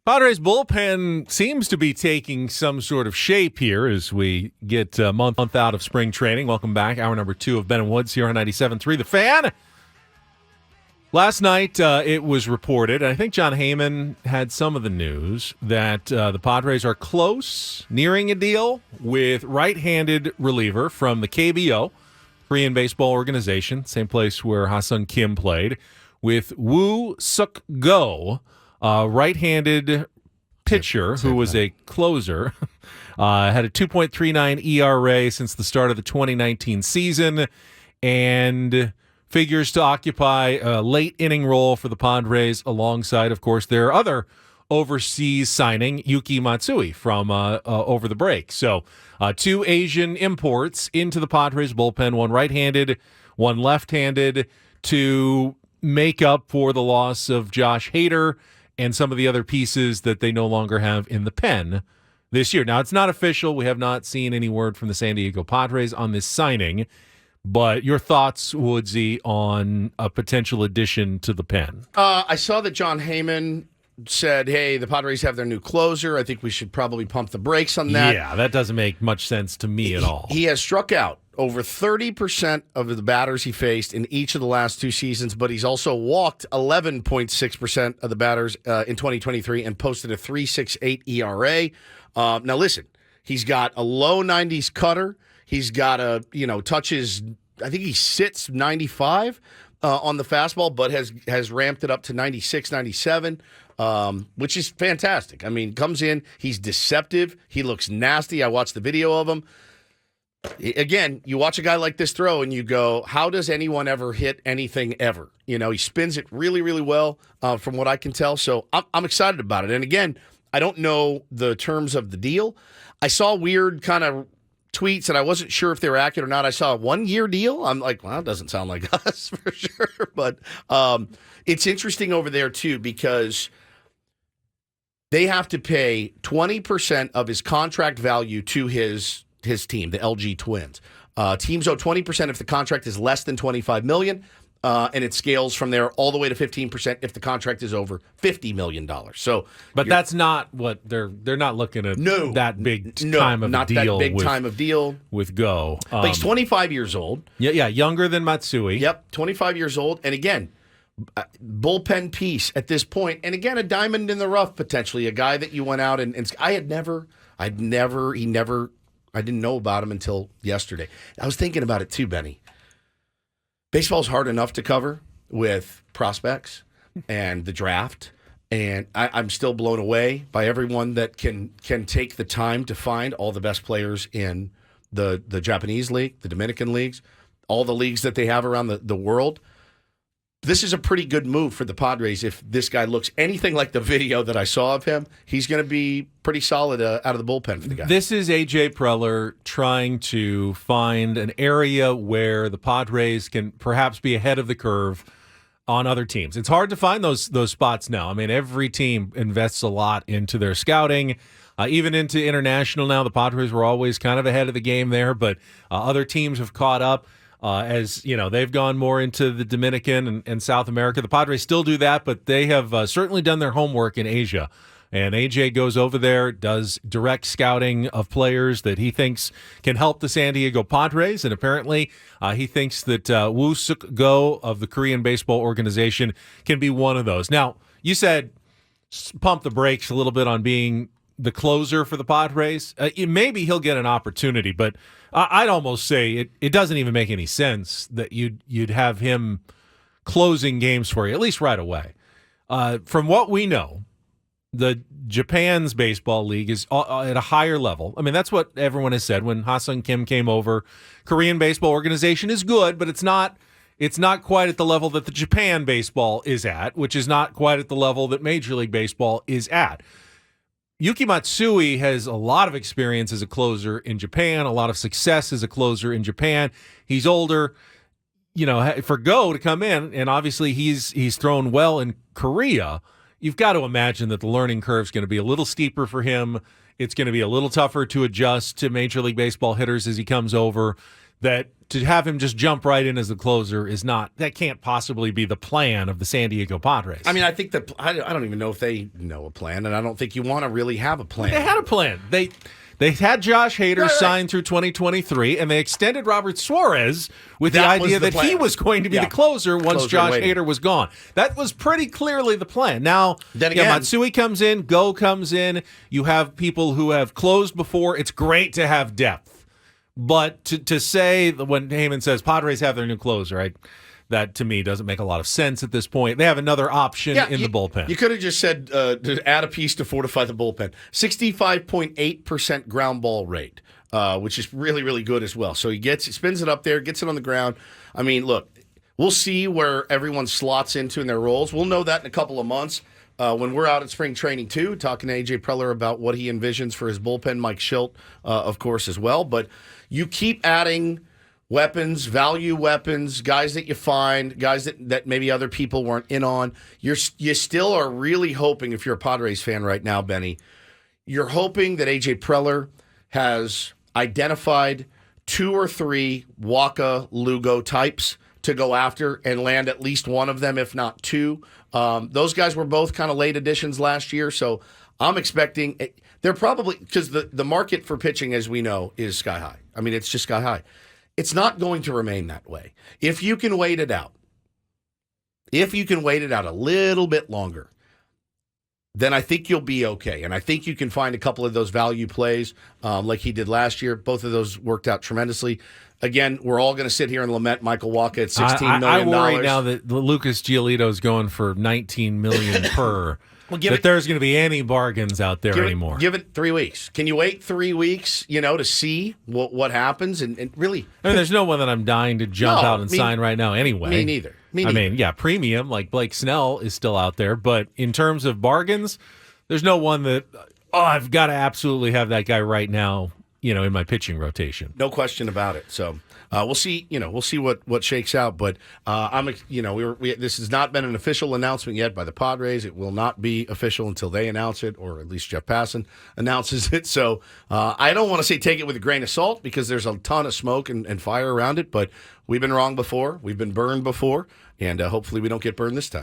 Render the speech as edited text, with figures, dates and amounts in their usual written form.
Padres bullpen seems to be taking some sort of shape here as we get a month out of spring training. Welcome back. Hour number 2 of Ben and Woods here on 97.3 The Fan. Last night, it was reported, and I think John Heyman had some of the news, that the Padres are close, nearing a deal with right-handed reliever from the KBO, Korean Baseball Organization, same place where Ha-Seong Kim played, with Woo Suk Go, right-handed pitcher who was a closer, had a 2.39 ERA since the start of the 2019 season, and figures to occupy a late inning role for the Padres alongside, of course, their other overseas signing, Yuki Matsui, from over the break. So 2 Asian imports into the Padres bullpen, one right-handed, one left-handed, to make up for the loss of Josh Hader and some of the other pieces that they no longer have in the pen this year. Now, it's not official. We have not seen any word from the San Diego Padres on this signing. But your thoughts, Woodsy, on a potential addition to the pen? I saw that John Heyman said, hey, the Padres have their new closer. I think we should probably pump the brakes on that. Yeah, that doesn't make much sense to me at all. He has struck out over 30% of the batters he faced in each of the last 2 seasons, but he's also walked 11.6% of the batters in 2023 and posted a 3.68 ERA. Now, listen, he's got a low 90s cutter. He's got touches, I think he sits 95 on the fastball, but has ramped it up to 96, 97, which is fantastic. I mean, comes in, he's deceptive. He looks nasty. I watched the video of him. Again, you watch a guy like this throw and you go, how does anyone ever hit anything ever? You know, he spins it really, really well from what I can tell. So I'm excited about it. And again, I don't know the terms of the deal. I saw weird kind of tweets, and I wasn't sure if they were accurate or not. I saw a 1-year deal. I'm like, well, that doesn't sound like us for sure. But it's interesting over there, too, because they have to pay 20% of his contract value to his team, the LG Twins. Teams owe 20% if the contract is less than $25 million. And it scales from there all the way to 15% if the contract is over $50 million. So, but that's not what they're not looking at. That big time of not deal. That big time of deal with Go. But he's 25 years old. Yeah, younger than Matsui. Yep, 25 years old, and again, bullpen piece at this point, and again, a diamond in the rough potentially, a guy that you went out and I didn't know about him until yesterday. I was thinking about it too, Benny. Baseball's hard enough to cover with prospects and the draft, and I'm still blown away by everyone that can take the time to find all the best players in the Japanese league, the Dominican leagues, all the leagues that they have around the world. This is a pretty good move for the Padres. If this guy looks anything like the video that I saw of him, he's going to be pretty solid out of the bullpen for the guy. This is A.J. Preller trying to find an area where the Padres can perhaps be ahead of the curve on other teams. It's hard to find those spots now. I mean, every team invests a lot into their scouting, even into international now. The Padres were always kind of ahead of the game there, but other teams have caught up. As you know, they've gone more into the Dominican and South America. The Padres still do that, but they have certainly done their homework in Asia. And AJ goes over there, does direct scouting of players that he thinks can help the San Diego Padres. And apparently he thinks that Woo Suk Go of the Korean Baseball Organization can be one of those. Now, you said pump the brakes a little bit on being the closer for the Padres. Maybe he'll get an opportunity, but I'd almost say it doesn't even make any sense that you'd have him closing games for you, at least right away. From what we know, the Japan's baseball league is at a higher level. I mean, that's what everyone has said when Ha-Seong Kim came over. Korean Baseball Organization is good, but it's not quite at the level that the Japan baseball is at, which is not quite at the level that Major League Baseball is at. Yuki Matsui has a lot of experience as a closer in Japan, a lot of success as a closer in Japan. He's older. You know, for Go to come in, and obviously he's thrown well in Korea, you've got to imagine that the learning curve is going to be a little steeper for him. It's going to be a little tougher to adjust to Major League Baseball hitters as he comes over. that to have him just jump right in as the closer that can't possibly be the plan of the San Diego Padres. I mean, I think that I don't even know if they know a plan, and I don't think you want to really have a plan. They had a plan. They had Josh Hader signed through 2023, and they extended Robert Suarez with the idea that he was going to be the closer once Josh Hader was gone. That was pretty clearly the plan. Now, Matsui comes in, Go comes in. You have people who have closed before. It's great to have depth. But to say when Heyman says Padres have their new closer, that to me doesn't make a lot of sense at this point. They have another option in the bullpen. You could have just said to add a piece to fortify the bullpen. 65.8% ground ball rate, which is really, really good as well. So he spins it up there, gets it on the ground. I mean, look, we'll see where everyone slots into in their roles. We'll know that in a couple of months. When we're out at spring training, too, talking to A.J. Preller about what he envisions for his bullpen, Mike Schilt, of course, as well. But you keep adding weapons, value weapons, guys that you find, guys that maybe other people weren't in on. You still are really hoping, if you're a Padres fan right now, Benny, you're hoping that A.J. Preller has identified 2 or 3 Waka Lugo types to go after and land at least one of them, if not 2. Those guys were both kind of late additions last year, so I'm expecting they're probably, because the market for pitching, as we know, is sky high. I mean, it's just sky high. It's not going to remain that way. If you can wait it out, a little bit longer, then I think you'll be okay. And I think you can find a couple of those value plays like he did last year. Both of those worked out tremendously. Again, we're all going to sit here and lament Michael Waka at $16 million. I worry now that Lucas Giolito's going for $19 million per. There's going to be any bargains out there anymore. Give it 3 weeks. Can you wait 3 weeks, to see what happens? And really, I mean, there's no one that I'm dying to jump out and sign right now anyway. Me neither. I mean, premium, like Blake Snell is still out there. But in terms of bargains, there's no one that, I've got to absolutely have that guy right now, in my pitching rotation. No question about it. So we'll see. We'll see what shakes out. But this has not been an official announcement yet by the Padres. It will not be official until they announce it, or at least Jeff Passan announces it. So I don't want to say take it with a grain of salt, because there's a ton of smoke and fire around it. But we've been wrong before. We've been burned before, and hopefully we don't get burned this time.